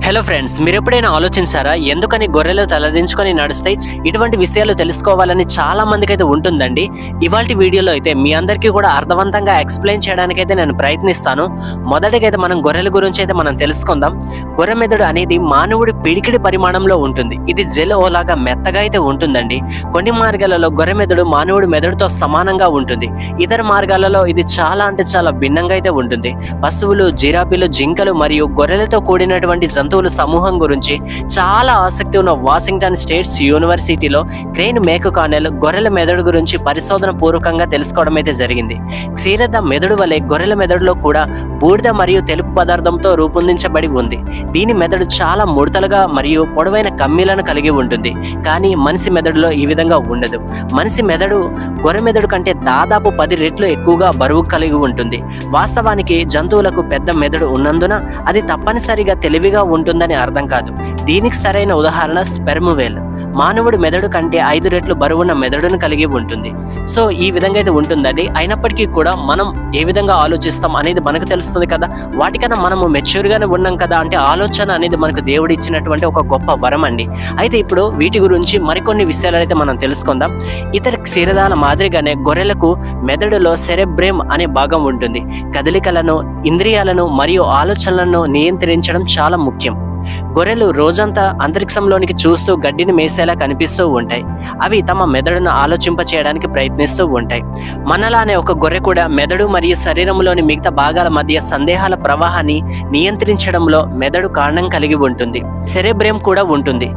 Hello friends, మీరు ఎప్పుడైనా ఆలోచించారా ఎందుకని గొర్రెలు తలదించుకొని నడుస్తాయి? ఇటువంటి విషయాలు తెలుసుకోవాలని చాలా మందికి అయితే ఉంటుందండి. ఇవాల్టి వీడియోలో అయితే మీ అందరికీ కూడా అర్థవంతంగా ఎక్స్ప్లెయిన్ చేయడానికైతే నేను ప్రయత్నిస్తాను. మొదటిగా అయితే మనం గొర్రెల గురించి అయితే మనం తెలుసుకుందాం. గొర్రె మెదడు అనేది మానవుడి పిడికిడి పరిమాణంలో ఉంటుంది. ఇది జెల్ ఓలాగా మెత్తగా అయితే ఉంటుందండి. కొన్ని మార్గాలలో గొర్రె మెదడు మానవుడి మెదడుతో సమానంగా ఉంటుంది. ఇతర మార్గాలలో ఇది చాలా చాలా భిన్నంగా అయితే ఉంటుంది. పశువులు, జిరాఫీలు, జింకలు మరియు గొర్రెలతో కూడినటువంటి జంతువుల సమూహం గురించి చాలా ఆసక్తి ఉన్న వాషింగ్టన్ స్టేట్స్ యూనివర్సిటీలో క్రెయిన్ మేకుకానెల్ గొర్రెల మెదడు గురించి పరిశోధన పూర్వకంగా తెలుసుకోవడం అయితే జరిగింది. క్షీరద మెదడు వలె గొర్రెల మెదడులో కూడా బూడిద మరియు తెలుపు పదార్థంతో రూపొందించబడి ఉంది. దీని మెదడు చాలా ముడతలుగా మరియు పొడవైన కమ్మీలను కలిగి ఉంటుంది. కానీ మనిషి మెదడులో ఈ విధంగా ఉండదు. మనిషి మెదడు గొర్రె మెదడు కంటే దాదాపు 10 రెట్లు ఎక్కువగా బరువు కలిగి ఉంటుంది. వాస్తవానికి జంతువులకు పెద్ద మెదడు ఉన్నందున అది తప్పనిసరిగా తెలివిగా ఉంటుందని అర్థం కాదు. దీనికి సరైన ఉదాహరణ స్పెర్మ్ వేల్. మానవుడి మెదడు కంటే 5 రెట్లు బరువున్న మెదడును కలిగి ఉంటుంది. సో ఈ విధంగా అయితే ఉంటుందండి. అయినప్పటికీ కూడా మనం ఏ విధంగా ఆలోచిస్తాం అనేది మనకు తెలుస్తుంది కదా. వాటికన్నా మనము మెచ్యూర్గానే ఉన్నాం కదా. అంటే ఆలోచన అనేది మనకు దేవుడు ఇచ్చినటువంటి ఒక గొప్ప వరం అండి. అయితే ఇప్పుడు వీటి గురించి మరికొన్ని విషయాలు అయితే మనం తెలుసుకుందాం. ఇతర క్షీరదాల మాదిరిగానే గొర్రెలకు మెదడులో సెరెబ్రేమ్ అనే భాగం ఉంటుంది. కదలికలను, ఇంద్రియాలను మరియు ఆలోచనలను నియంత్రించడం చాలా ముఖ్యం. గొర్రెలు రోజంతా అంతరిక్షంలోనికి చూస్తూ గడ్డిని మేసేలా కనిపిస్తూ ఉంటాయి. అవి తమ మెదడును ఆలోచింప చేయడానికి ప్రయత్నిస్తూ ఉంటాయి. మనలానే ఒక గొర్రె కూడా మెదడు మరియు శరీరంలోని మిగతా భాగాల మధ్య సందేహాల ప్రవాహాన్ని నియంత్రించడంలో మెదడు కారణం కలిగి ఉంటుంది. సెరెబ్రేమ్ కూడా ఉంటుంది.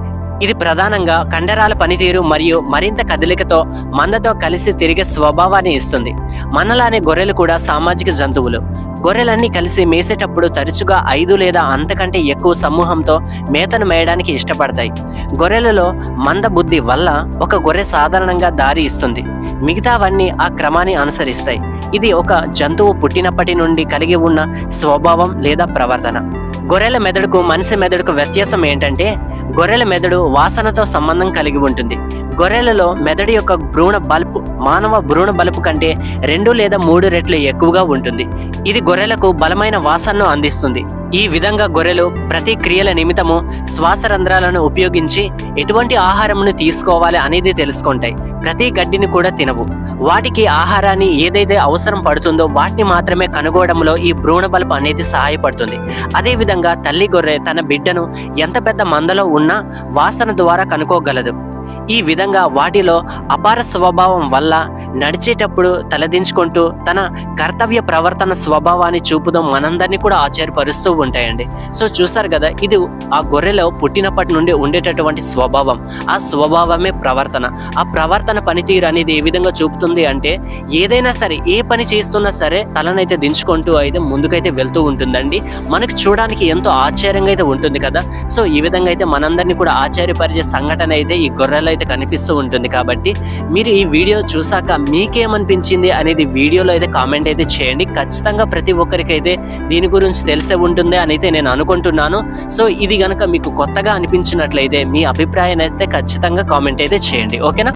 ఇది ప్రధానంగా కండరాల పనితీరు మరియు మరింత కదలికతో మందతో కలిసి తిరిగే స్వభావాన్ని ఇస్తుంది. మనలానే గొర్రెలు కూడా సామాజిక జంతువులు. గొర్రెలన్నీ కలిసి మేసేటప్పుడు తరచుగా 5 లేదా అంతకంటే ఎక్కువ సమూహంతో మేతను మేయడానికి ఇష్టపడతాయి. గొర్రెలలో మంద బుద్ధి వల్ల ఒక గొర్రె సాధారణంగా దారి ఇస్తుంది. మిగతావన్నీ ఆ క్రమాన్ని అనుసరిస్తాయి. ఇది ఒక జంతువు పుట్టినప్పటి నుండి కలిగి ఉన్న స్వభావం లేదా ప్రవర్తన. గొర్రెల మెదడుకు మనిషి మెదడుకు వ్యత్యాసం ఏంటంటే గొర్రెల మెదడు వాసనతో సంబంధం కలిగి ఉంటుంది. గొర్రెలలో మెదడు యొక్క భ్రూణ బల్బు మానవ భ్రూణ బల్బు కంటే 2 లేదా 3 రెట్లు ఎక్కువగా ఉంటుంది. ఇది గొర్రెలకు బలమైన వాసనను అందిస్తుంది. ఈ విధంగా గొర్రెలు ప్రతి క్రియల నిమిత్తము శ్వాస రంధ్రాలను ఉపయోగించి ఎటువంటి ఆహారమును తీసుకోవాలి అనేది తెలుసుకుంటాయి. ప్రతి గడ్డిని కూడా తినవు. వాటికి ఆహారాన్ని ఏదైతే అవసరం పడుతుందో వాటిని మాత్రమే కనుగోవడంలో ఈ భ్రూణ బల్బు అనేది సహాయపడుతుంది. అదేవిధంగా తల్లి గొర్రె తన బిడ్డను ఎంత పెద్ద మందలో ఉన్నా వాసన ద్వారా కనుక్కోగలదు. ఈ విధంగా వాటిలో అపార స్వభావం వల్ల నడిచేటప్పుడు తలదించుకుంటూ తన కర్తవ్య ప్రవర్తన స్వభావాన్ని చూపుతూ మనందరినీ కూడా ఆశ్చర్యపరుస్తూ ఉంటాయండి. సో చూసారు కదా, ఇది ఆ గొర్రెలో పుట్టినప్పటి నుండి ఉండేటటువంటి స్వభావం. ఆ స్వభావమే ప్రవర్తన. ఆ ప్రవర్తన పనితీరు అనేది ఏ విధంగా చూపుతుంది అంటే ఏదైనా సరే, ఏ పని చేస్తున్నా సరే తలనైతే దించుకుంటూ అయితే ముందుకైతే వెళ్తూ ఉంటుందండి. మనకు చూడడానికి ఎంతో ఆశ్చర్యంగా అయితే ఉంటుంది కదా. సో ఈ విధంగా అయితే మనందరినీ కూడా ఆశ్చర్యపరిచే సంఘటన అయితే ఈ గొర్రెలో అయితే కనిపిస్తూ ఉంటుంది. కాబట్టి మీరు ఈ వీడియో చూసాక మీకేమనిపించింది అనేది వీడియోలో అయితే కామెంట్ అయితే చేయండి. ఖచ్చితంగా ప్రతి ఒక్కరికైతే దీని గురించి తెలిసే ఉంటుంది అని అయితే నేను అనుకుంటున్నాను. సో ఇది గనక మీకు కొత్తగా అనిపించినట్లయితే మీ అభిప్రాయాన్ని అయితే ఖచ్చితంగా కామెంట్ అయితే చేయండి. ఓకేనా?